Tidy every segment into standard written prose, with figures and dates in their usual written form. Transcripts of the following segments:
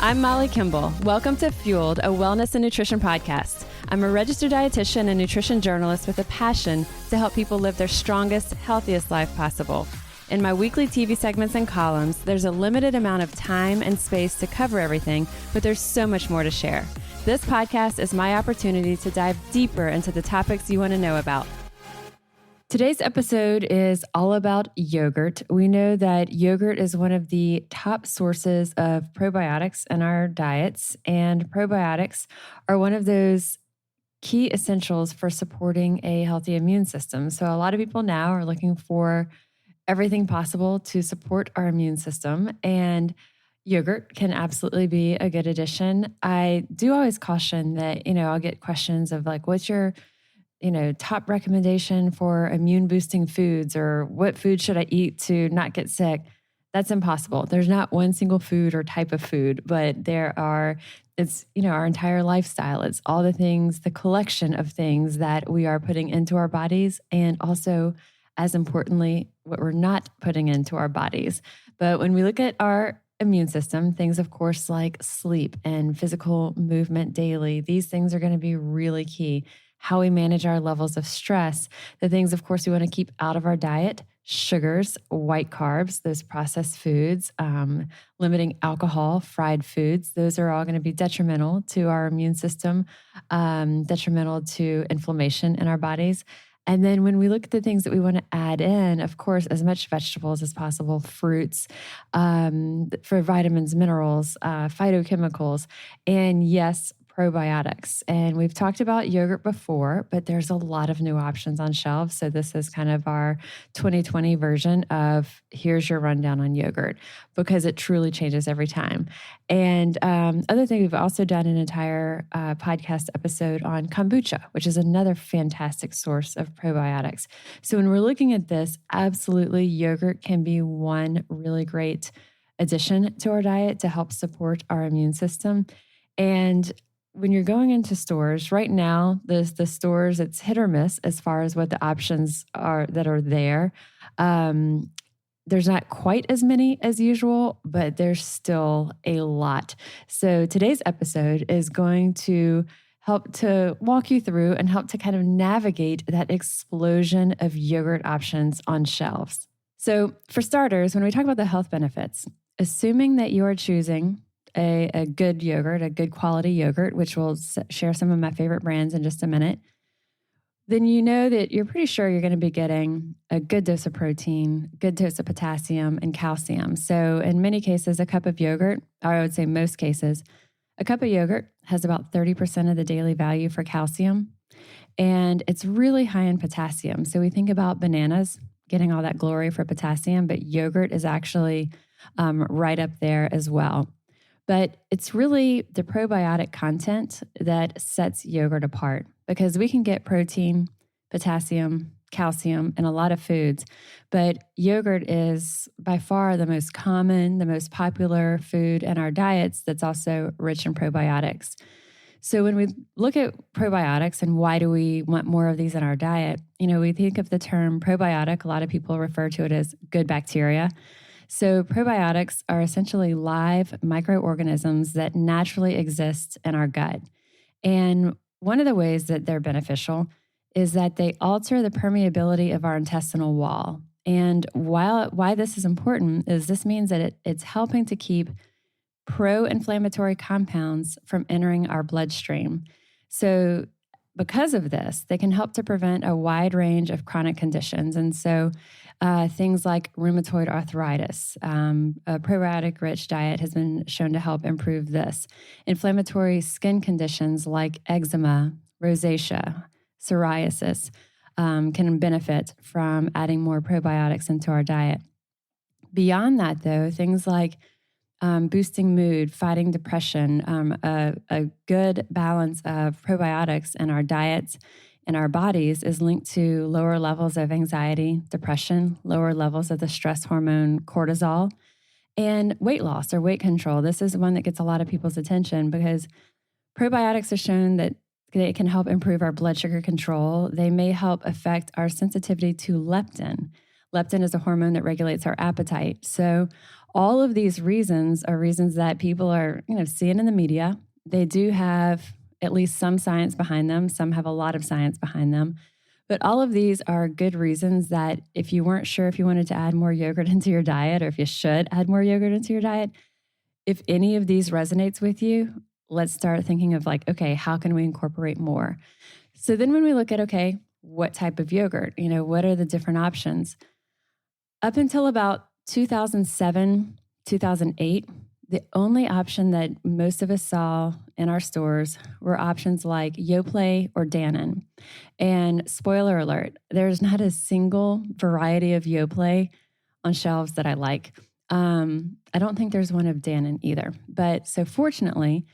I'm Molly Kimball. Welcome to Fueled, a wellness and nutrition podcast. I'm a registered dietitian and nutrition journalist with a passion to help people live their strongest, healthiest life possible. In my weekly TV segments and columns, there's a limited amount of time and space to cover everything, but there's so much more to share. This podcast is my opportunity to dive deeper into the topics you want to know about. Today's episode is all about yogurt. We know that yogurt is one of the top sources of probiotics in our diets, and probiotics are one of those key essentials for supporting a healthy immune system. So a lot of people now are looking for everything possible to support our immune system, and yogurt can absolutely be a good addition. I do always caution that, I'll get questions of like, what's your top recommendation for immune boosting foods, or what food should I eat to not get sick? That's impossible. There's not one single food or type of food, but it's our entire lifestyle. It's all the things, the collection of things that we are putting into our bodies, and also, as importantly, what we're not putting into our bodies. But when we look at our immune system, things, of course, like sleep and physical movement daily, these things are going to be really key. How we manage our levels of stress, the things, of course, we want to keep out of our diet: sugars, white carbs, those processed foods, limiting alcohol, fried foods. Those are all going to be detrimental to our immune system, detrimental to inflammation in our bodies. And then when we look at the things that we want to add in, of course, as much vegetables as possible, fruits, for vitamins, minerals, phytochemicals, and yes, probiotics. And we've talked about yogurt before, but there's a lot of new options on shelves. So this is kind of our 2020 version of here's your rundown on yogurt, because it truly changes every time. And other thing, we've also done an entire podcast episode on kombucha, which is another fantastic source of probiotics. So when we're looking at this, absolutely yogurt can be one really great addition to our diet to help support our immune system. And when you're going into stores right now, the stores, it's hit or miss as far as what the options are that are there. There's not quite as many as usual, but there's still a lot. So today's episode is going to help to walk you through and help to kind of navigate that explosion of yogurt options on shelves. So for starters, when we talk about the health benefits, assuming that you are choosing a good yogurt, a good quality yogurt, which we'll share some of my favorite brands in just a minute, then you know that you're pretty sure you're going to be getting a good dose of protein, good dose of potassium and calcium. So in many cases, a cup of yogurt, or I would say most cases, a cup of yogurt has about 30% of the daily value for calcium, and it's really high in potassium. So we think about bananas getting all that glory for potassium, but yogurt is actually right up there as well. But it's really the probiotic content that sets yogurt apart, because we can get protein, potassium, calcium in a lot of foods, but yogurt is by far the most common, the most popular food in our diets that's also rich in probiotics. So when we look at probiotics and why do we want more of these in our diet, we think of the term probiotic. A lot of people refer to it as good bacteria. So probiotics are essentially live microorganisms that naturally exist in our gut. And one of the ways that they're beneficial is that they alter the permeability of our intestinal wall. And why this is important is this means that it's helping to keep pro-inflammatory compounds from entering our bloodstream. So because of this, they can help to prevent a wide range of chronic conditions. And so things like rheumatoid arthritis, a probiotic-rich diet has been shown to help improve this. Inflammatory skin conditions like eczema, rosacea, psoriasis can benefit from adding more probiotics into our diet. Beyond that, though, things like boosting mood, fighting depression, a good balance of probiotics in our diets and our bodies is linked to lower levels of anxiety, depression, lower levels of the stress hormone cortisol, and weight loss or weight control. This is one that gets a lot of people's attention because probiotics are shown that they can help improve our blood sugar control. They may help affect our sensitivity to leptin. Leptin is a hormone that regulates our appetite. So all of these reasons are reasons that people are, seeing in the media. They do have at least some science behind them. Some have a lot of science behind them. But all of these are good reasons that if you weren't sure if you wanted to add more yogurt into your diet, or if you should add more yogurt into your diet, if any of these resonates with you, let's start thinking of okay, how can we incorporate more? So then when we look at, okay, what type of yogurt, what are the different options? Up until about 2007, 2008, the only option that most of us saw in our stores were options like Yoplait or Dannon. And spoiler alert, there's not a single variety of Yoplait on shelves that I like. I don't think there's one of Dannon either. But so fortunately,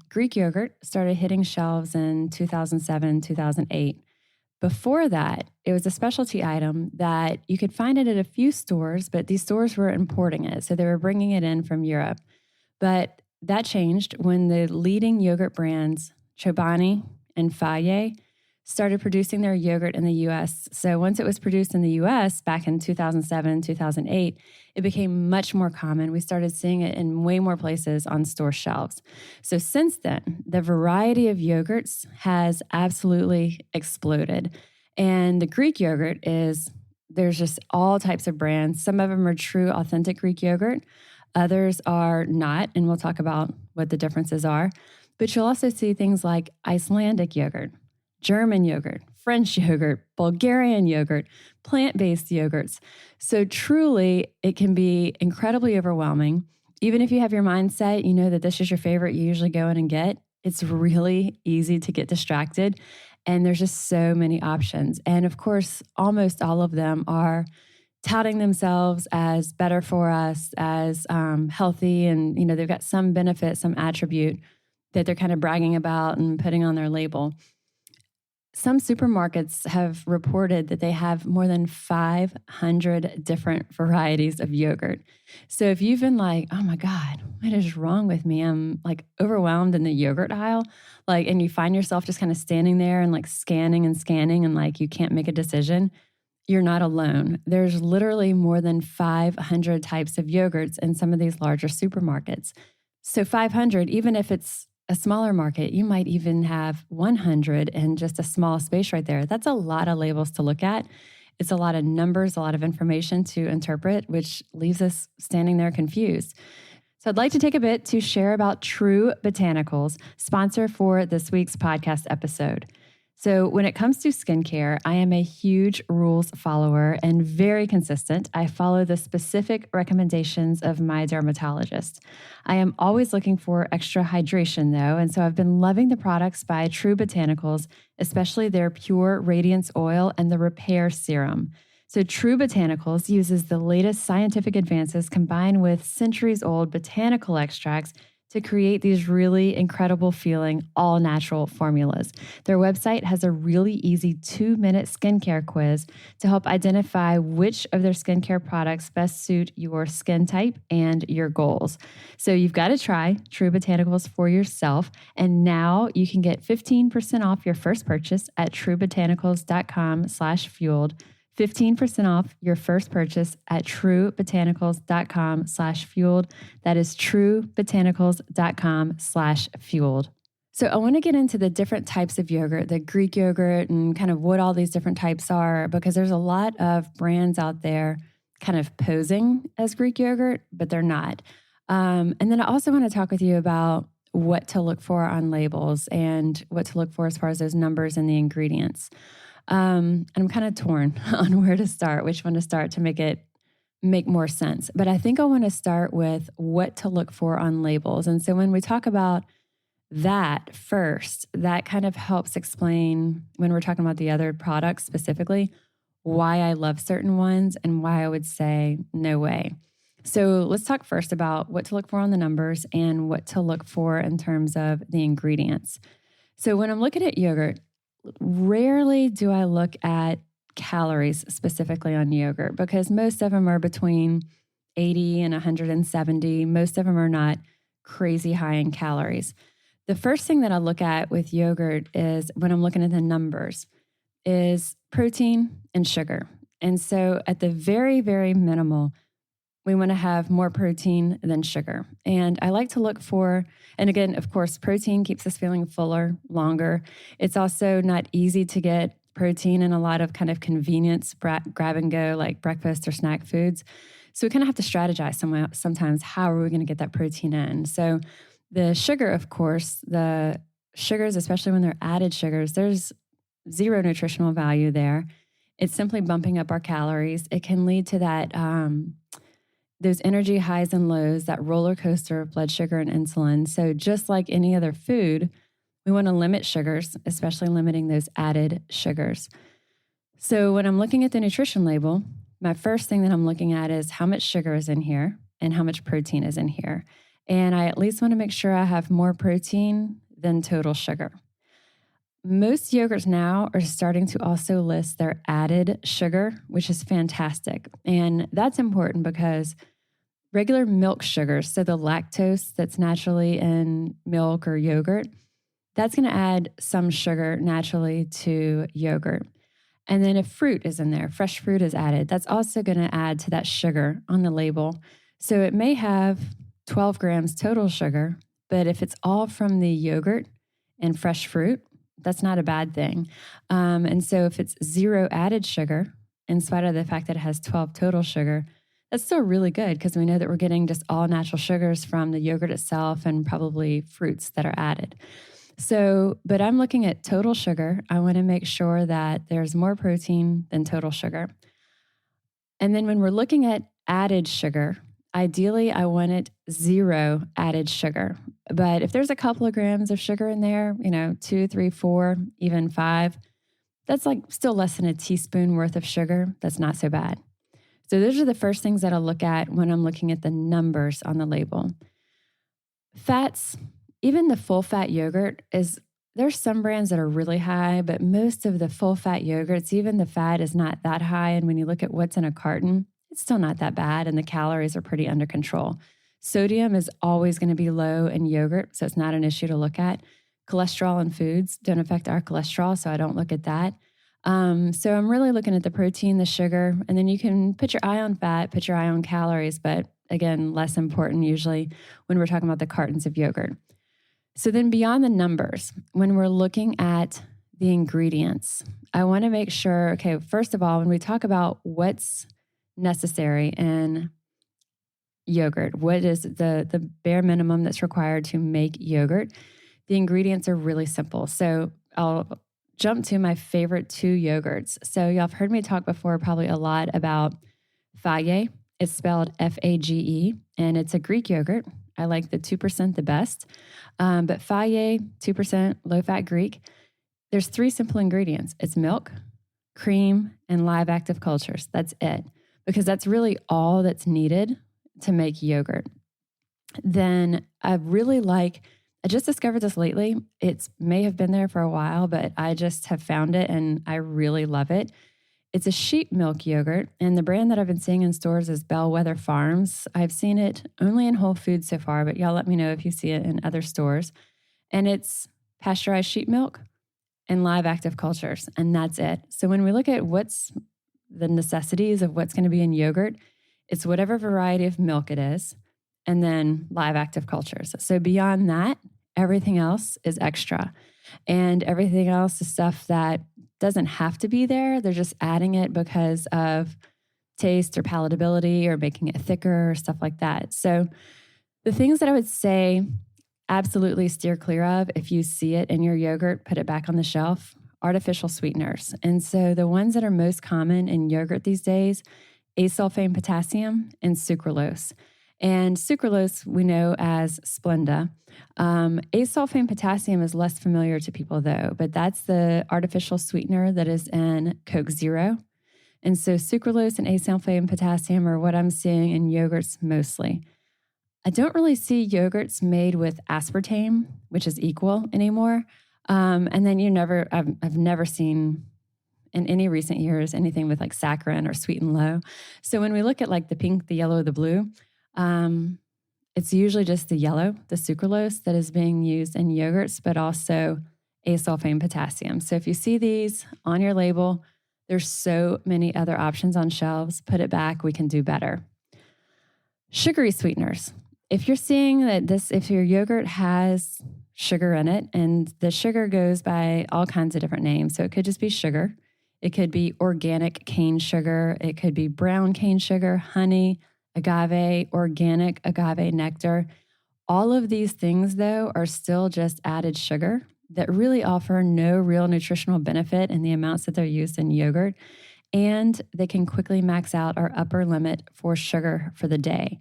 Greek yogurt started hitting shelves in 2007, 2008. Before that, it was a specialty item that you could find it at a few stores, but these stores were importing it. So they were bringing it in from Europe. But that changed when the leading yogurt brands, Chobani and Fage, started producing their yogurt in the U.S. So once it was produced in the U.S. back in 2007, 2008, it became much more common. We started seeing it in way more places on store shelves. So since then, the variety of yogurts has absolutely exploded. And the Greek yogurt there's just all types of brands. Some of them are true, authentic Greek yogurt. Others are not, and we'll talk about what the differences are. But you'll also see things like Icelandic yogurt, German yogurt, French yogurt, Bulgarian yogurt, plant-based yogurts. So truly, it can be incredibly overwhelming. Even if you have your mindset, you know that this is your favorite, you usually go in and get, it's really easy to get distracted. And there's just so many options. And of course, almost all of them are touting themselves as better for us, as healthy, and they've got some benefit, some attribute that they're kind of bragging about and putting on their label. Some supermarkets have reported that they have more than 500 different varieties of yogurt. So if you've been like, oh my God, what is wrong with me? I'm overwhelmed in the yogurt aisle, and you find yourself just kind of standing there and scanning and you can't make a decision, you're not alone. There's literally more than 500 types of yogurts in some of these larger supermarkets. So 500, even if it's a smaller market, you might even have 100 in just a small space right there. That's a lot of labels to look at. It's a lot of numbers, a lot of information to interpret, which leaves us standing there confused. So I'd like to take a bit to share about True Botanicals, sponsor for this week's podcast episode. So when it comes to skincare, I am a huge rules follower and very consistent. I follow the specific recommendations of my dermatologist. I am always looking for extra hydration though, and so I've been loving the products by True Botanicals, especially their Pure Radiance Oil and the Repair Serum. So True Botanicals uses the latest scientific advances combined with centuries-old botanical extracts to create these really incredible feeling all natural formulas. Their website has a really easy 2-minute skincare quiz to help identify which of their skincare products best suit your skin type and your goals. So you've got to try True Botanicals for yourself. And now you can get 15% off your first purchase at truebotanicals.com/fueled. 15% off your first purchase at truebotanicals.com/fueled. That is truebotanicals.com/fueled. So I want to get into the different types of yogurt, the Greek yogurt, and kind of what all these different types are, because there's a lot of brands out there kind of posing as Greek yogurt, but they're not. And then I also want to talk with you about what to look for on labels and what to look for as far as those numbers and the ingredients. And I'm kind of torn on where to start, which one to start to make more sense. But I think I want to start with what to look for on labels. And so when we talk about that first, that kind of helps explain, when we're talking about the other products specifically, why I love certain ones and why I would say no way. So let's talk first about what to look for on the numbers and what to look for in terms of the ingredients. So when I'm looking at yogurt, rarely do I look at calories specifically on yogurt, because most of them are between 80 and 170. Most of them are not crazy high in calories. The first thing that I look at with yogurt is, when I'm looking at the numbers, is protein and sugar. And so at the very, very minimal, we want to have more protein than sugar. And I like to look for, and again, of course, protein keeps us feeling fuller longer. It's also not easy to get protein in a lot of kind of convenience grab and go like breakfast or snack foods. So we kind of have to strategize sometimes how are we going to get that protein in. So the sugar, of course, the sugars, especially when they're added sugars, there's zero nutritional value there. It's simply bumping up our calories. It can lead to that those energy highs and lows, that roller coaster of blood sugar and insulin. So just like any other food, we want to limit sugars, especially limiting those added sugars. So when I'm looking at the nutrition label, my first thing that I'm looking at is how much sugar is in here and how much protein is in here. And I at least want to make sure I have more protein than total sugar. Most yogurts now are starting to also list their added sugar, which is fantastic. And that's important because regular milk sugars, so the lactose that's naturally in milk or yogurt, that's going to add some sugar naturally to yogurt. And then if fruit is in there, fresh fruit is added, that's also going to add to that sugar on the label. So it may have 12 grams total sugar, but if it's all from the yogurt and fresh fruit, that's not a bad thing. And so if it's zero added sugar, in spite of the fact that it has 12 total sugar, that's still really good because we know that we're getting just all natural sugars from the yogurt itself and probably fruits that are added. So, but I'm looking at total sugar. I want to make sure that there's more protein than total sugar. And then when we're looking at added sugar, ideally I want it zero added sugar. But if there's a couple of grams of sugar in there, 2, 3, 4, even 5, that's like still less than a teaspoon worth of sugar. That's not so bad. So those are the first things that I'll look at when I'm looking at the numbers on the label. Fats, even the full fat yogurt there's some brands that are really high, but most of the full fat yogurts, even the fat is not that high. And when you look at what's in a carton, it's still not that bad. And the calories are pretty under control. Sodium is always going to be low in yogurt, so it's not an issue to look at. Cholesterol in foods don't affect our cholesterol, so I don't look at that. So I'm really looking at the protein, the sugar, and then you can put your eye on fat, put your eye on calories, but again, less important usually when we're talking about the cartons of yogurt. So then beyond the numbers, when we're looking at the ingredients, I want to make sure, okay, first of all, when we talk about what's necessary in yogurt, what is the bare minimum that's required to make yogurt, the ingredients are really simple. So I'll jump to my favorite 2 yogurts. So y'all have heard me talk before probably a lot about Fage. It's spelled F-A-G-E, and it's a Greek yogurt. I like the 2% the best. But Fage, 2%, low-fat Greek. There's 3 simple ingredients. It's milk, cream, and live active cultures. That's it, because that's really all that's needed to make yogurt. Then I just discovered this lately. It may have been there for a while, but I just have found it and I really love it. It's a sheep milk yogurt, and the brand that I've been seeing in stores is Bellwether Farms. I've seen it only in Whole Foods so far, but y'all let me know if you see it in other stores. And it's pasteurized sheep milk and live active cultures, and that's it. So when we look at what's the necessities of what's going to be in yogurt, it's whatever variety of milk it is, and then live active cultures. So beyond that, everything else is extra. And everything else is stuff that doesn't have to be there. They're just adding it because of taste or palatability or making it thicker or stuff like that. So the things that I would say absolutely steer clear of, if you see it in your yogurt, put it back on the shelf, artificial sweeteners. And so the ones that are most common in yogurt these days, asulfame potassium and sucralose. And sucralose we know as Splenda. Asulfame potassium is less familiar to people though, but that's the artificial sweetener that is in Coke Zero. And so sucralose and asulfame potassium are what I'm seeing in yogurts mostly. I don't really see yogurts made with aspartame, which is equal anymore. And then I've never seen in any recent years anything with like saccharin or sweet and low. So when we look at like the pink, the yellow, the blue, it's usually just the yellow, the sucralose that is being used in yogurts, but also asulfame potassium. So if you see these on your label, there's so many other options on shelves. Put it back. We can do better. Sugary sweeteners. If you're seeing that if your yogurt has sugar in it, and the sugar goes by all kinds of different names. So it could just be sugar. It could be organic cane sugar. It could be brown cane sugar, honey, agave, organic agave nectar. All of these things, though, are still just added sugar that really offer no real nutritional benefit in the amounts that they're used in yogurt. And they can quickly max out our upper limit for sugar for the day.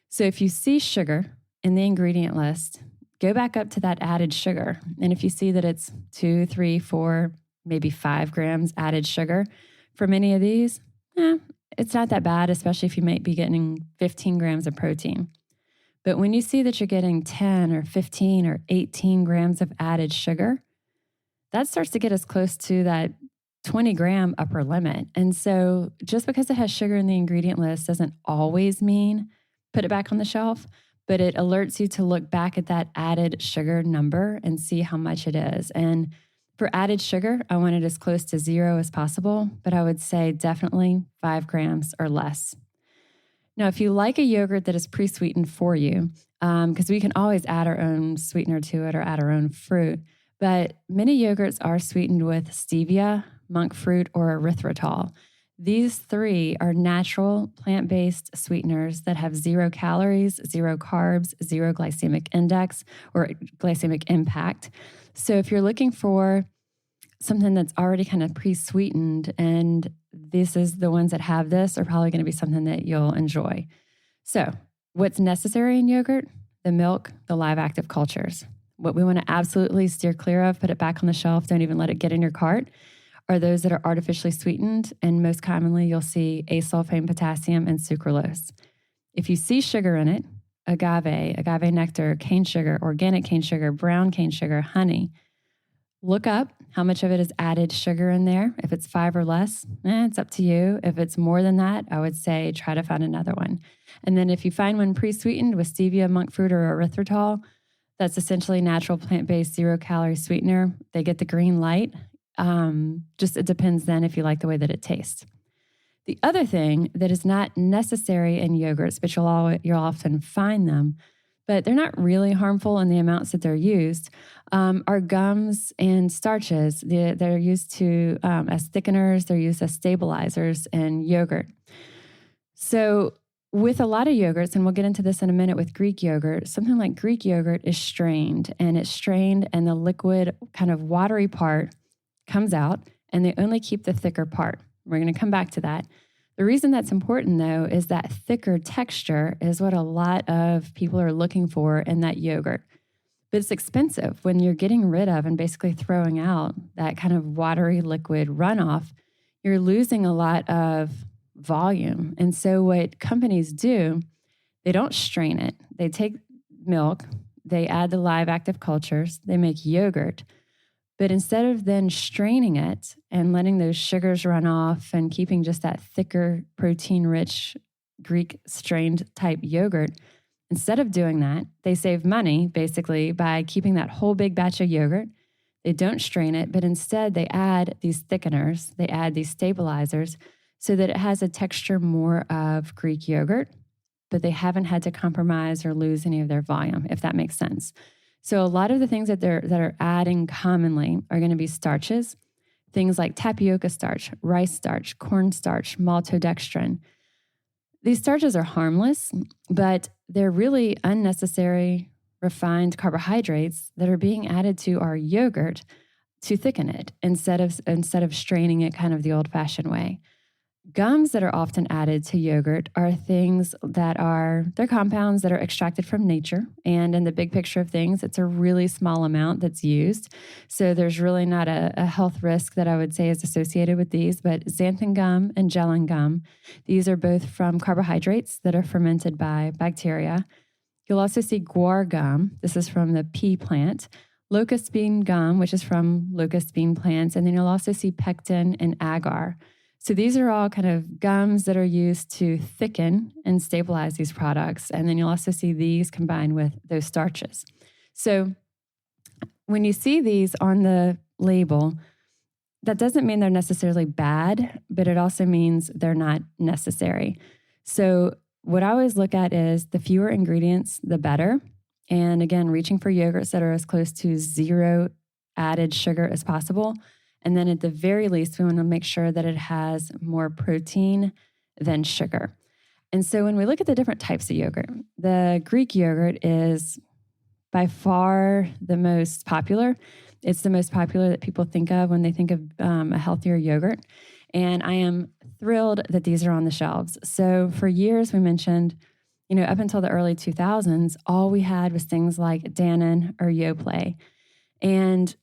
So if you see sugar in the ingredient list, go back up to that added sugar. And if you see that it's 2, 3, 4, maybe 5 grams added sugar for many of these, it's not that bad, especially if you might be getting 15 grams of protein. But when you see that you're getting 10 or 15 or 18 grams of added sugar, that starts to get us close to that 20-gram upper limit. And so just because it has sugar in the ingredient list doesn't always mean put it back on the shelf, but it alerts you to look back at that added sugar number and see how much it is. And for added sugar, I want it as close to 0 as possible, but I would say definitely 5 grams or less. Now, if you like a yogurt that is pre-sweetened for you, because we can always add our own sweetener to it or add our own fruit, but many yogurts are sweetened with stevia, monk fruit, or erythritol. These 3 are natural plant-based sweeteners that have 0 calories, 0 carbs, 0 glycemic index or glycemic impact. So if you're looking for something that's already kind of pre-sweetened, and this is the ones that have this, are probably going to be something that you'll enjoy. So what's necessary in yogurt? The milk, the live active cultures. What we want to absolutely steer clear of, put it back on the shelf, don't even let it get in your cart, are those that are artificially sweetened, and most commonly you'll see asulfame potassium and sucralose. If you see sugar in it, agave nectar, cane sugar, organic cane sugar, brown cane sugar, honey, look up how much of it is added sugar in there. If it's 5 or less, it's up to you. If it's more than that, I would say try to find another one. And then if you find one pre-sweetened with stevia, monk fruit, or erythritol, that's essentially natural plant-based 0-calorie sweetener. They get the green light. Just it depends then if you like the way that it tastes. The other thing that is not necessary in yogurts, but you'll often find them, but they're not really harmful in the amounts that they're used, are gums and starches. They're used as thickeners. They're used as stabilizers in yogurt. So with a lot of yogurts, and we'll get into this in a minute with Greek yogurt, something like Greek yogurt is strained, and the liquid kind of watery part comes out, and they only keep the thicker part. We're going to come back to that. The reason that's important, though, is that thicker texture is what a lot of people are looking for in that yogurt. But it's expensive when you're getting rid of and basically throwing out that kind of watery liquid runoff. You're losing a lot of volume. And so what companies do, they don't strain it. They take milk, they add the live active cultures, they make yogurt. But instead of then straining it and letting those sugars run off and keeping just that thicker, protein-rich Greek strained type yogurt, instead of doing that, they save money basically by keeping that whole big batch of yogurt. They don't strain it, but instead they add these thickeners, they add these stabilizers so that it has a texture more of Greek yogurt, but they haven't had to compromise or lose any of their volume, if that makes sense. So a lot of the things that are adding commonly are going to be starches, things like tapioca starch, rice starch, cornstarch, maltodextrin. These starches are harmless, but they're really unnecessary refined carbohydrates that are being added to our yogurt to thicken it instead of straining it kind of the old-fashioned way. Gums that are often added to yogurt are things they're compounds that are extracted from nature. And in the big picture of things, it's a really small amount that's used. So there's really not a health risk that I would say is associated with these. But xanthan gum and gellan gum, these are both from carbohydrates that are fermented by bacteria. You'll also see guar gum. This is from the pea plant. Locust bean gum, which is from locust bean plants. And then you'll also see pectin and agar. So these are all kind of gums that are used to thicken and stabilize these products. And then you'll also see these combined with those starches. So when you see these on the label, that doesn't mean they're necessarily bad, but it also means they're not necessary. So what I always look at is the fewer ingredients, the better. And again, reaching for yogurts that are as close to zero added sugar as possible. And then at the very least, we want to make sure that it has more protein than sugar. And so when we look at the different types of yogurt, the Greek yogurt is by far the most popular. It's the most popular that people think of when they think of a healthier yogurt. And I am thrilled that these are on the shelves. So for years, we mentioned, up until the early 2000s, all we had was things like Dannon or Yoplait. And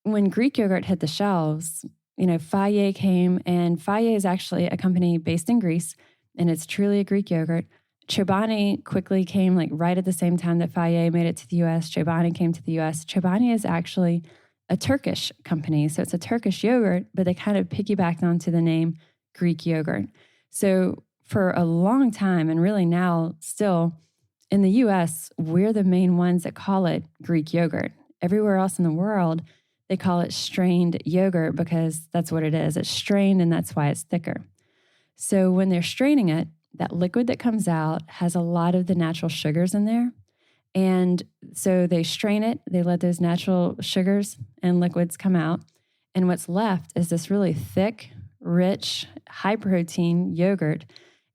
when Greek yogurt hit the shelves, Fage came, and Fage is actually a company based in Greece, and it's truly a Greek yogurt. Chobani quickly came right at the same time that Fage made it to the U.S. Chobani came to the U.S. Chobani is actually a Turkish company. So it's a Turkish yogurt, but they kind of piggybacked onto the name Greek yogurt. So for a long time, and really now still, in the U.S., we're the main ones that call it Greek yogurt. Everywhere else in the world, they call it strained yogurt because that's what it is. It's strained, and that's why it's thicker. So when they're straining it, that liquid that comes out has a lot of the natural sugars in there. And so they strain it, they let those natural sugars and liquids come out. And what's left is this really thick, rich, high protein yogurt.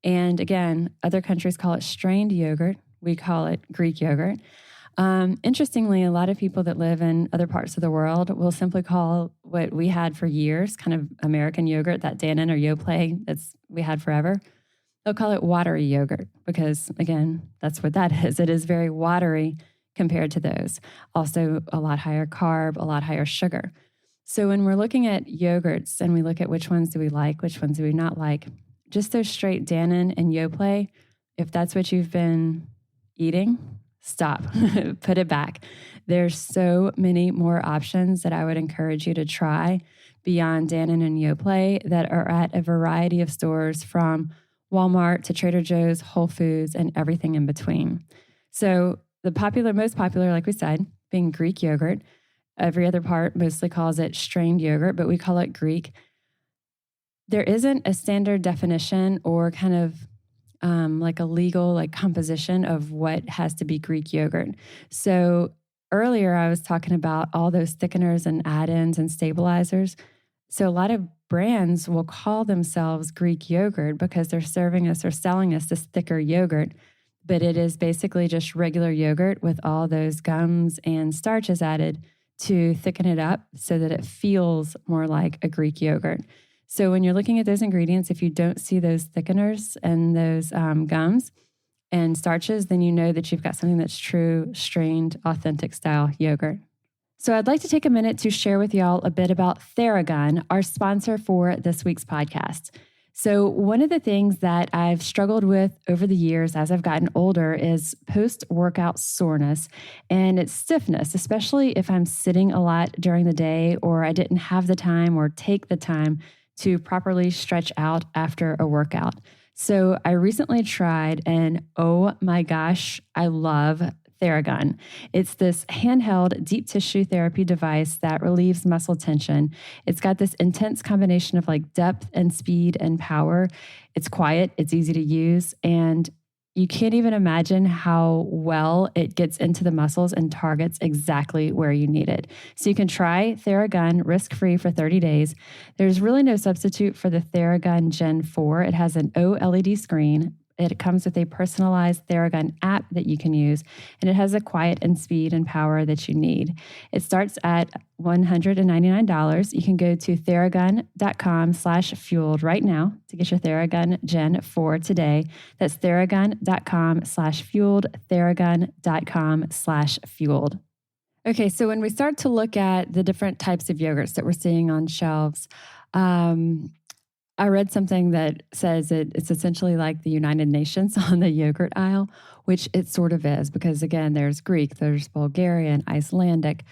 And again, other countries call it strained yogurt. We call it Greek yogurt. Interestingly, a lot of people that live in other parts of the world will simply call what we had for years, kind of American yogurt, that Dannon or Yoplait we had forever. They'll call it watery yogurt because, again, that's what that is. It is very watery compared to those. Also, a lot higher carb, a lot higher sugar. So when we're looking at yogurts and we look at which ones do we like, which ones do we not like, just those straight Dannon and Yoplait, if that's what you've been eating, stop, put it back. There's so many more options that I would encourage you to try beyond Dannon and Yoplait that are at a variety of stores from Walmart to Trader Joe's, Whole Foods, and everything in between. So the most popular, like we said, being Greek yogurt. Every other part mostly calls it strained yogurt, but we call it Greek. There isn't a standard definition or kind of like a legal composition of what has to be Greek yogurt. So earlier I was talking about all those thickeners and add-ins and stabilizers. So a lot of brands will call themselves Greek yogurt because they're serving us or selling us this thicker yogurt, but it is basically just regular yogurt with all those gums and starches added to thicken it up so that it feels more like a Greek yogurt. So when you're looking at those ingredients, if you don't see those thickeners and those gums and starches, then you know that you've got something that's true, strained, authentic style yogurt. So I'd like to take a minute to share with y'all a bit about Theragun, our sponsor for this week's podcast. So one of the things that I've struggled with over the years as I've gotten older is post-workout soreness, and it's stiffness, especially if I'm sitting a lot during the day or I didn't have the time or take the time to properly stretch out after a workout. So I recently tried, and oh my gosh, I love Theragun. It's this handheld deep tissue therapy device that relieves muscle tension. It's got this intense combination of depth and speed and power. It's quiet, it's easy to use, and you can't even imagine how well it gets into the muscles and targets exactly where you need it. So you can try Theragun risk-free for 30 days. There's really no substitute for the Theragun Gen 4. It has an OLED screen. It comes with a personalized Theragun app that you can use, and it has the quiet and speed and power that you need. It starts at $199. You can go to theragun.com/fueled right now to get your Theragun Gen 4 today. That's theragun.com/fueled, theragun.com/fueled. Okay, so when we start to look at the different types of yogurts that we're seeing on shelves, I read something that says it's essentially like the United Nations on the yogurt aisle, which it sort of is because, again, there's Greek, there's Bulgarian, Icelandic.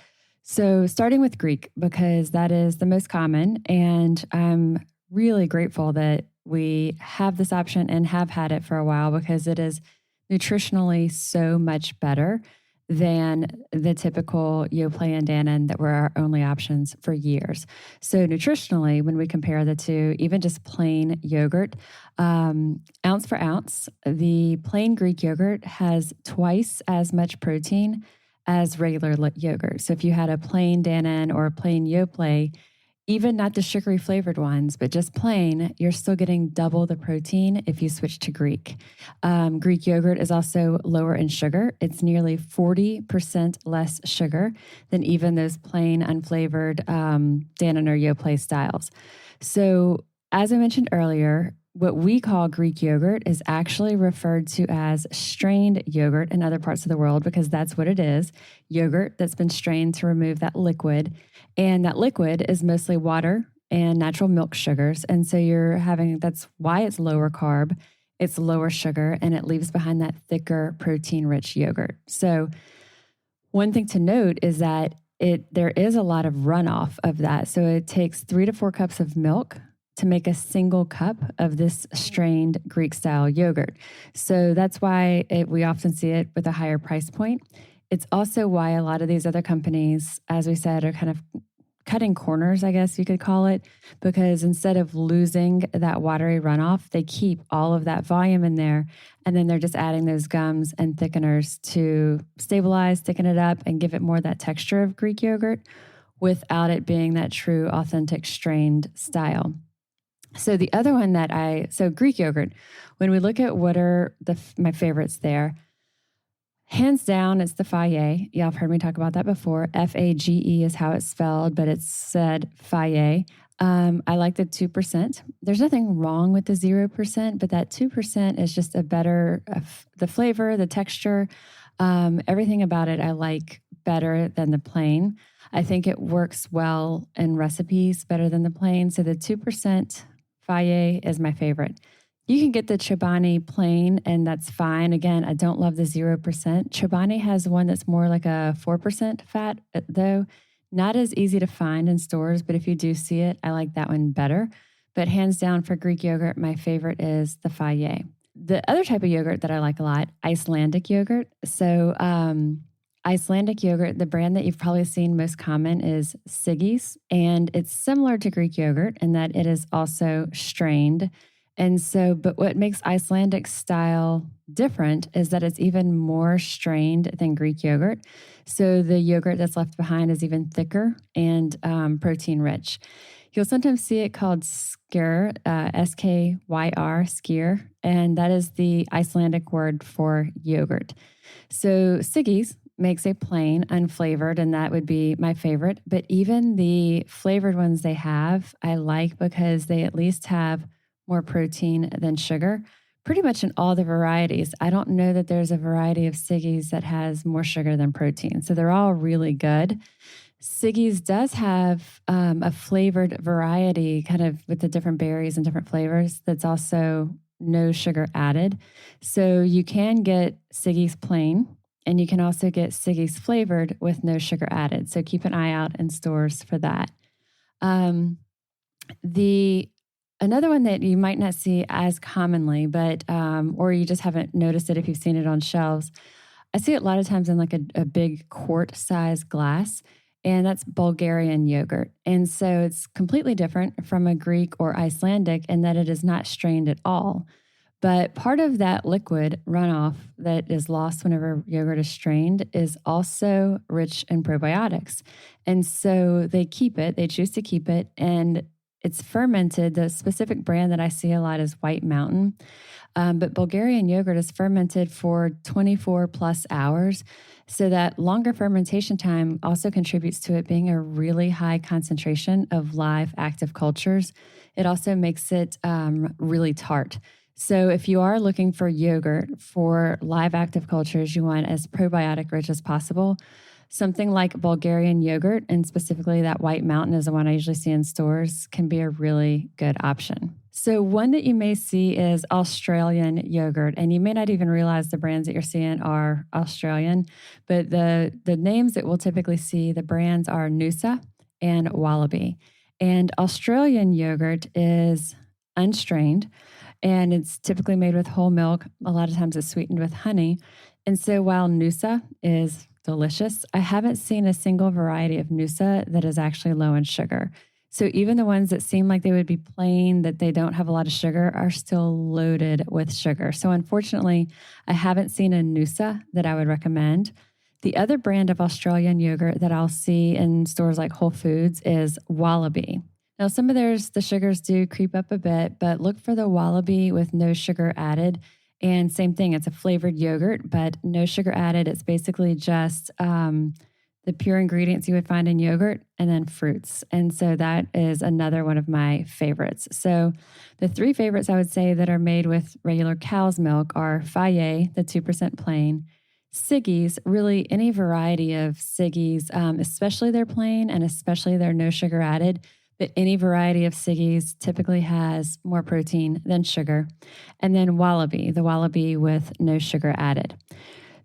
So starting with Greek, because that is the most common, and I'm really grateful that we have this option and have had it for a while because it is nutritionally so much better than the typical Yoplait and Dannon that were our only options for years. So nutritionally, when we compare the two, even just plain yogurt, ounce for ounce, the plain Greek yogurt has twice as much protein as regular yogurt. So if you had a plain Dannon or a plain Yoplait, even not the sugary flavored ones, but just plain, you're still getting double the protein if you switch to Greek. Greek yogurt is also lower in sugar. It's nearly 40% less sugar than even those plain unflavored Dannon or Yoplait styles. So as I mentioned earlier, what we call Greek yogurt is actually referred to as strained yogurt in other parts of the world because that's what it is, yogurt that's been strained to remove that liquid. And that liquid is mostly water and natural milk sugars. And so that's why it's lower carb, it's lower sugar, and it leaves behind that thicker protein-rich yogurt. So one thing to note is that there is a lot of runoff of that. So it takes 3 to 4 cups of milk to make a single cup of this strained Greek-style yogurt. So that's why we often see it with a higher price point. It's also why a lot of these other companies, as we said, are kind of cutting corners, I guess you could call it, because instead of losing that watery runoff, they keep all of that volume in there, and then they're just adding those gums and thickeners to stabilize, thicken it up, and give it more that texture of Greek yogurt without it being that true, authentic, strained style. So the other one so Greek yogurt, when we look at what are my favorites there, hands down, it's the Fage. Y'all have heard me talk about that before. Fage is how it's spelled, but it's said Fage. I like the 2%. There's nothing wrong with the 0%, but that 2% is just a better, the flavor, the texture, everything about it I like better than the plain. I think it works well in recipes better than the plain. So the 2% Fage is my favorite. You can get the Chobani plain, and that's fine. Again, I don't love the 0%. Chobani has one that's more like a 4% fat, though. Not as easy to find in stores, but if you do see it, I like that one better. But hands down for Greek yogurt, my favorite is the Fage. The other type of yogurt that I like a lot, Icelandic yogurt. So Icelandic yogurt, the brand that you've probably seen most common is Siggy's, and it's similar to Greek yogurt in that it is also strained. And so, but what makes Icelandic style different is that it's even more strained than Greek yogurt. So the yogurt that's left behind is even thicker and protein rich. You'll sometimes see it called skyr, S-K-Y-R, skyr, and that is the Icelandic word for yogurt. So Siggy's makes a plain, unflavored, and that would be my favorite. But even the flavored ones they have, I like because they at least have more protein than sugar, pretty much in all the varieties. I don't know that there's a variety of Siggy's that has more sugar than protein. So they're all really good. Siggy's does have a flavored variety, kind of with the different berries and different flavors, that's also no sugar added. So you can get Siggy's plain, and you can also get Siggy's flavored with no sugar added. So keep an eye out in stores for that. Another one that you might not see as commonly, but or you just haven't noticed it if you've seen it on shelves, I see it a lot of times in like a big quart-sized glass, and that's Bulgarian yogurt. And so it's completely different from a Greek or Icelandic in that it is not strained at all. But part of that liquid runoff that is lost whenever yogurt is strained is also rich in probiotics. And so they choose to keep it, and it's fermented. The specific brand that I see a lot is White Mountain. But Bulgarian yogurt is fermented for 24 plus hours. So that longer fermentation time also contributes to it being a really high concentration of live active cultures. It also makes it really tart. So if you are looking for yogurt for live active cultures, you want as probiotic rich as possible. Something like Bulgarian yogurt, and specifically that White Mountain is the one I usually see in stores, can be a really good option. So one that you may see is Australian yogurt, and you may not even realize the brands that you're seeing are Australian, but the names that we'll typically see, the brands are Noosa and Wallaby. And Australian yogurt is unstrained, and it's typically made with whole milk. A lot of times it's sweetened with honey. And so while Noosa is delicious. I haven't seen a single variety of Noosa that is actually low in sugar. So even the ones that seem like they would be plain, that they don't have a lot of sugar, are still loaded with sugar. So unfortunately, I haven't seen a Noosa that I would recommend. The other brand of Australian yogurt that I'll see in stores like Whole Foods is Wallaby. Now, some of theirs, the sugars do creep up a bit, but look for the Wallaby with no sugar added. And same thing, it's a flavored yogurt, but no sugar added. It's basically just the pure ingredients you would find in yogurt and then fruits. And so that is another one of my favorites. So the three favorites I would say that are made with regular cow's milk are Fage, the 2% plain, Siggi's, really any variety of Siggi's, especially their plain and especially their no sugar added. But any variety of Siggi's typically has more protein than sugar. And then Wallaby, the Wallaby with no sugar added.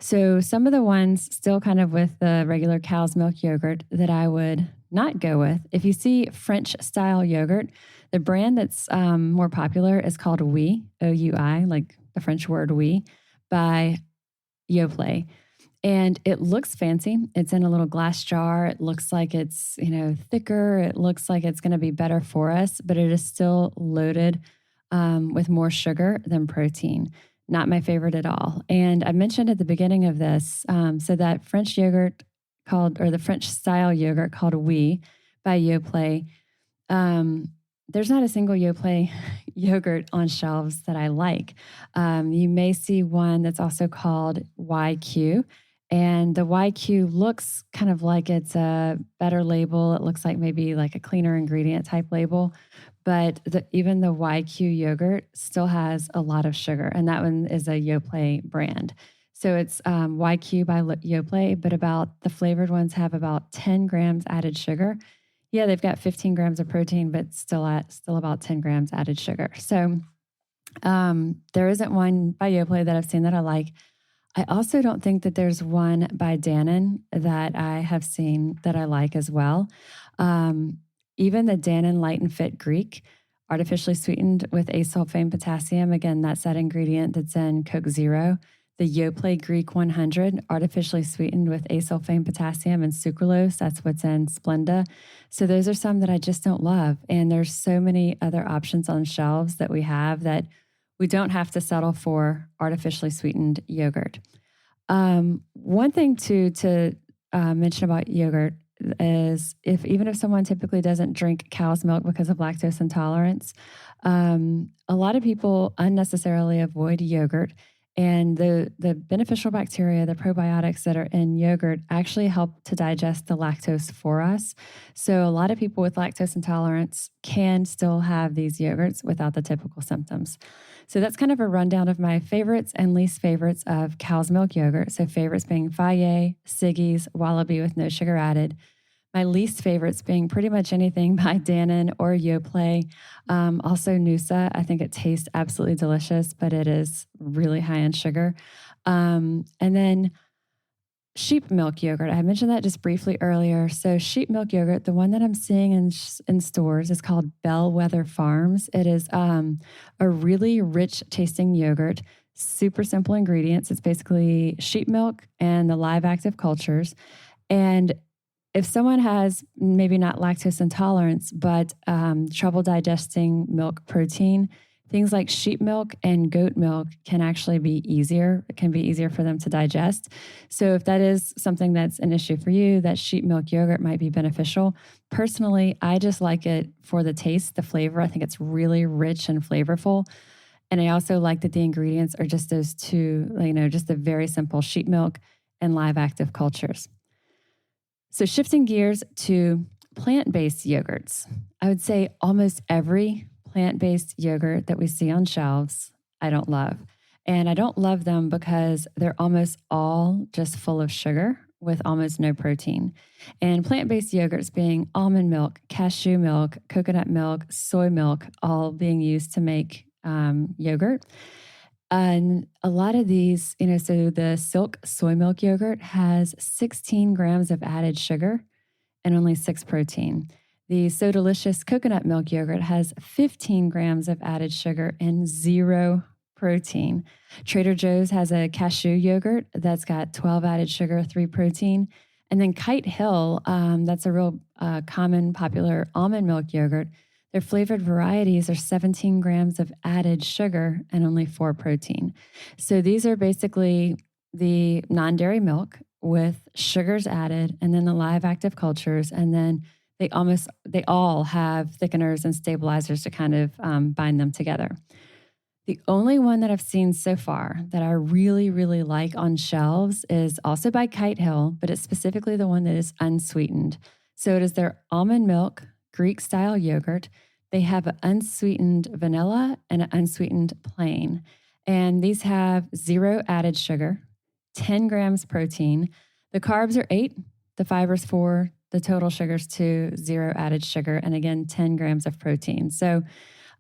So some of the ones still kind of with the regular cow's milk yogurt that I would not go with. If you see French style yogurt, the brand that's more popular is called Oui, O-U-I, like the French word oui, by Yoplait. And it looks fancy. It's in a little glass jar. It looks like it's, thicker. It looks like it's going to be better for us, but it is still loaded with more sugar than protein. Not my favorite at all. And I mentioned at the beginning of this, so that French yogurt the French style yogurt called Oui by Yoplait. There's not a single Yoplait yogurt on shelves that I like. You may see one that's also called YQ. And the YQ looks kind of like it's a better label. It looks like maybe like a cleaner ingredient type label. But even the YQ yogurt still has a lot of sugar. And that one is a Yoplait brand. So it's YQ by Yoplait, but the flavored ones have about 10 grams added sugar. Yeah, they've got 15 grams of protein, but still about 10 grams added sugar. So there isn't one by Yoplait that I've seen that I like. I also don't think that there's one by Dannon that I have seen that I like as well. Even the Dannon Light and Fit Greek, artificially sweetened with asulfame potassium. Again, that's that ingredient that's in Coke Zero. The Yoplait Greek 100, artificially sweetened with asulfame potassium and sucralose. That's what's in Splenda. So those are some that I just don't love. And there's so many other options on shelves that we have that we don't have to settle for artificially sweetened yogurt. One thing to mention about yogurt is even if someone typically doesn't drink cow's milk because of lactose intolerance, a lot of people unnecessarily avoid yogurt. And the beneficial bacteria, the probiotics that are in yogurt actually help to digest the lactose for us. So a lot of people with lactose intolerance can still have these yogurts without the typical symptoms. So that's kind of a rundown of my favorites and least favorites of cow's milk yogurt. So favorites being Fage, Siggi's, Wallaby with no sugar added. My least favorites being pretty much anything by Dannon or Yoplait. Also Noosa. I think it tastes absolutely delicious, but it is really high in sugar. And then sheep milk yogurt. I mentioned that just briefly earlier. So sheep milk yogurt, the one that I'm seeing in stores is called Bellwether Farms. It is a really rich tasting yogurt, super simple ingredients. It's basically sheep milk and the live active cultures. And if someone has maybe not lactose intolerance, but trouble digesting milk protein, things like sheep milk and goat milk can actually be easier. It can be easier for them to digest. So if that is something that's an issue for you, that sheep milk yogurt might be beneficial. Personally, I just like it for the taste, the flavor. I think it's really rich and flavorful. And I also like that the ingredients are just those two, just a very simple sheep milk and live active cultures. So shifting gears to plant-based yogurts, I would say almost every plant-based yogurt that we see on shelves, I don't love. And I don't love them because they're almost all just full of sugar with almost no protein. And plant-based yogurts being almond milk, cashew milk, coconut milk, soy milk, all being used to make yogurt. And a lot of these, so the Silk soy milk yogurt has 16 grams of added sugar and only 6 protein. The So Delicious coconut milk yogurt has 15 grams of added sugar and 0 protein. Trader Joe's has a cashew yogurt that's got 12 added sugar, 3 protein. And then Kite Hill, that's a real common, popular almond milk yogurt. Their flavored varieties are 17 grams of added sugar and only 4 protein. So these are basically the non-dairy milk with sugars added and then the live active cultures. And then they all have thickeners and stabilizers to kind of bind them together. The only one that I've seen so far that I really, really like on shelves is also by Kite Hill, but it's specifically the one that is unsweetened. So it is their almond milk Greek style yogurt. They have an unsweetened vanilla and an unsweetened plain. And these have 0 added sugar, 10 grams protein. The carbs are 8, the fibers 4, the total sugars 2, 0 added sugar, and again, 10 grams of protein. So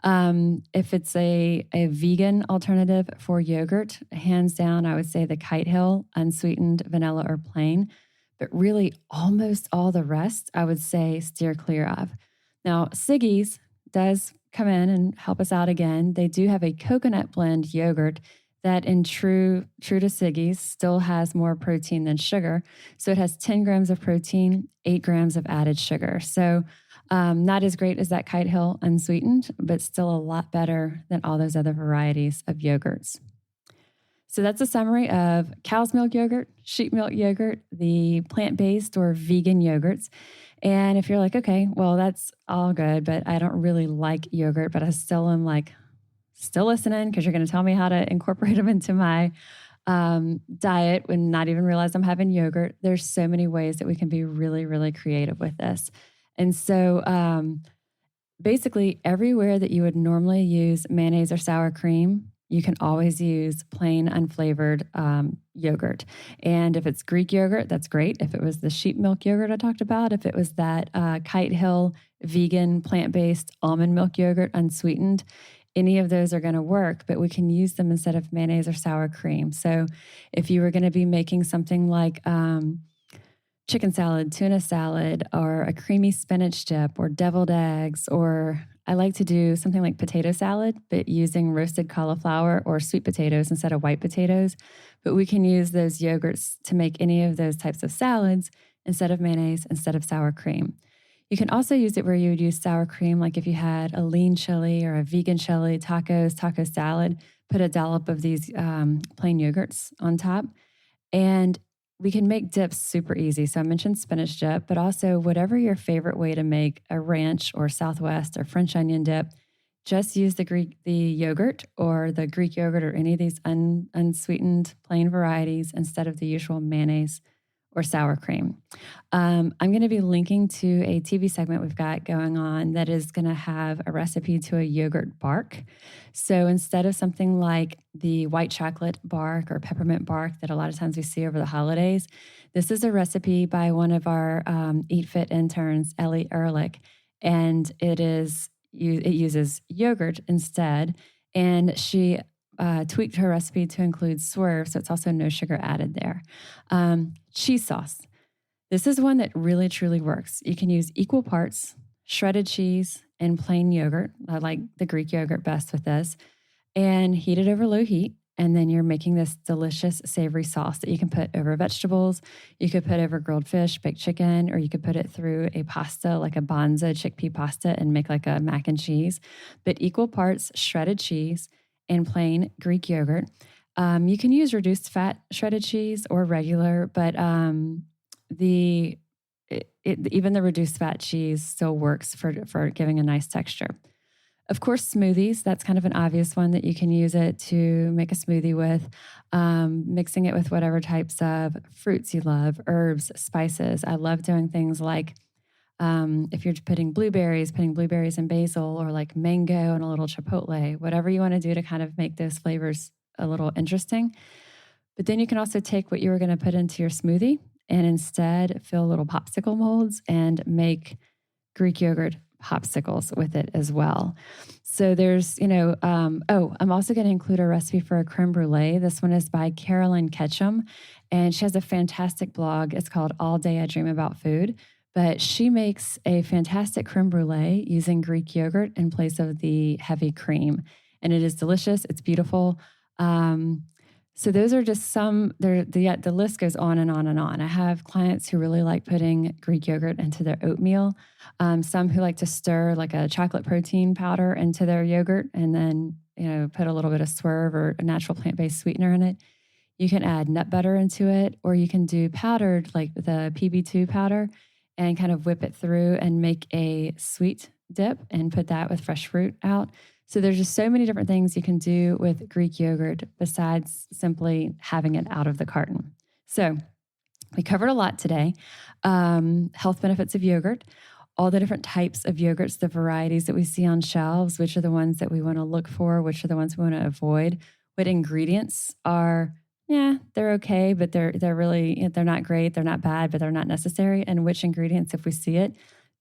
if it's a vegan alternative for yogurt, hands down, I would say the Kite Hill, unsweetened vanilla or plain. But really, almost all the rest, I would say steer clear of. Now, Siggy's does come in and help us out again. They do have a coconut blend yogurt that, in true to Siggy's, still has more protein than sugar. So it has 10 grams of protein, 8 grams of added sugar. So not as great as that Kite Hill unsweetened, but still a lot better than all those other varieties of yogurts. So that's a summary of cow's milk yogurt, sheep milk yogurt, the plant-based or vegan yogurts. And if you're like, okay, well, that's all good, but I don't really like yogurt, but I still am still listening because you're going to tell me how to incorporate them into my diet and not even realize I'm having yogurt. There's so many ways that we can be really, really creative with this. And so basically everywhere that you would normally use mayonnaise or sour cream, you can always use plain unflavored yogurt. And if it's Greek yogurt, that's great. If it was the sheep milk yogurt I talked about, if it was that Kite Hill vegan plant-based almond milk yogurt unsweetened, any of those are going to work, but we can use them instead of mayonnaise or sour cream. So if you were going to be making something like chicken salad, tuna salad, or a creamy spinach dip, or deviled eggs, or I like to do something like potato salad, but using roasted cauliflower or sweet potatoes instead of white potatoes. But we can use those yogurts to make any of those types of salads instead of mayonnaise, instead of sour cream. You can also use it where you would use sour cream, like if you had a lean chili or a vegan chili, taco salad, put a dollop of these plain yogurts on top. And we can make dips super easy. So I mentioned spinach dip, but also whatever your favorite way to make a ranch or Southwest or French onion dip, just use the yogurt or the Greek yogurt or any of these unsweetened plain varieties instead of the usual mayonnaise or sour cream. I'm going to be linking to a TV segment we've got going on that is going to have a recipe to a yogurt bark. So instead of something like the white chocolate bark or peppermint bark that a lot of times we see over the holidays, this is a recipe by one of our Eat Fit interns, Ellie Ehrlich, and it uses yogurt instead, and she tweaked her recipe to include swerve, so it's also no sugar added there. Cheese sauce. This is one that really, truly works. You can use equal parts shredded cheese and plain yogurt. I like the Greek yogurt best with this. And heat it over low heat. And then you're making this delicious savory sauce that you can put over vegetables. You could put over grilled fish, baked chicken, or you could put it through a pasta, like a bonza chickpea pasta, and make like a mac and cheese. But equal parts shredded cheese and plain Greek yogurt. You can use reduced fat shredded cheese or regular, but even the reduced fat cheese still works for giving a nice texture. Of course, smoothies, that's kind of an obvious one that you can use it to make a smoothie with, mixing it with whatever types of fruits you love, herbs, spices. I love doing things like if you're putting blueberries and basil, or like mango and a little chipotle, whatever you want to do to kind of make those flavors a little interesting. But then you can also take what you were going to put into your smoothie and instead fill little popsicle molds and make Greek yogurt popsicles with it as well. So there's, I'm also going to include a recipe for a creme brulee. This one is by Carolyn Ketchum, and she has a fantastic blog. It's called All Day I Dream About Food. But she makes a fantastic creme brulee using Greek yogurt in place of the heavy cream. and it is delicious. It's beautiful. So those are just some, the list goes on and on and on. I have clients who really like putting Greek yogurt into their oatmeal. Some who like to stir like a chocolate protein powder into their yogurt and then, put a little bit of Swerve or a natural plant-based sweetener in it. You can add nut butter into it, or you can do powdered, like the PB2 powder, and kind of whip it through and make a sweet dip and put that with fresh fruit out. So there's just so many different things you can do with Greek yogurt besides simply having it out of the carton. So we covered a lot today. Health benefits of yogurt, all the different types of yogurts, the varieties that we see on shelves, which are the ones that we want to look for, which are the ones we want to avoid, what ingredients are, they're okay, but they're not great, they're not bad, but they're not necessary, and which ingredients, if we see it,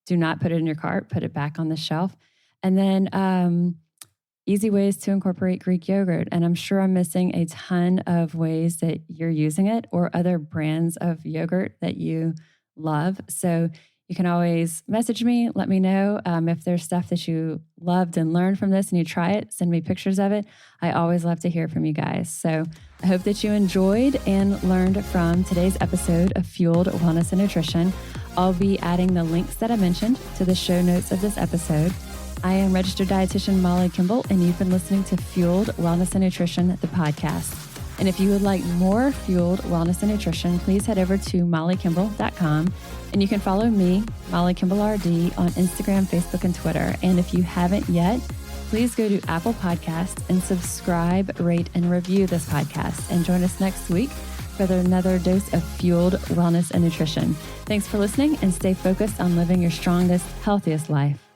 do not put it in your cart, put it back on the shelf. And then easy ways to incorporate Greek yogurt. And I'm sure I'm missing a ton of ways that you're using it or other brands of yogurt that you love. So you can always message me, let me know if there's stuff that you loved and learned from this and you try it, send me pictures of it. I always love to hear from you guys. So I hope that you enjoyed and learned from today's episode of Fueled Wellness and Nutrition. I'll be adding the links that I mentioned to the show notes of this episode. I am registered dietitian Molly Kimball, and you've been listening to Fueled Wellness and Nutrition, the podcast. And if you would like more Fueled Wellness and Nutrition, please head over to mollykimball.com, and you can follow me, Molly Kimball RD, on Instagram, Facebook, and Twitter. And if you haven't yet, please go to Apple Podcasts and subscribe, rate, and review this podcast. And join us next week for another dose of Fueled Wellness and Nutrition. Thanks for listening, and stay focused on living your strongest, healthiest life.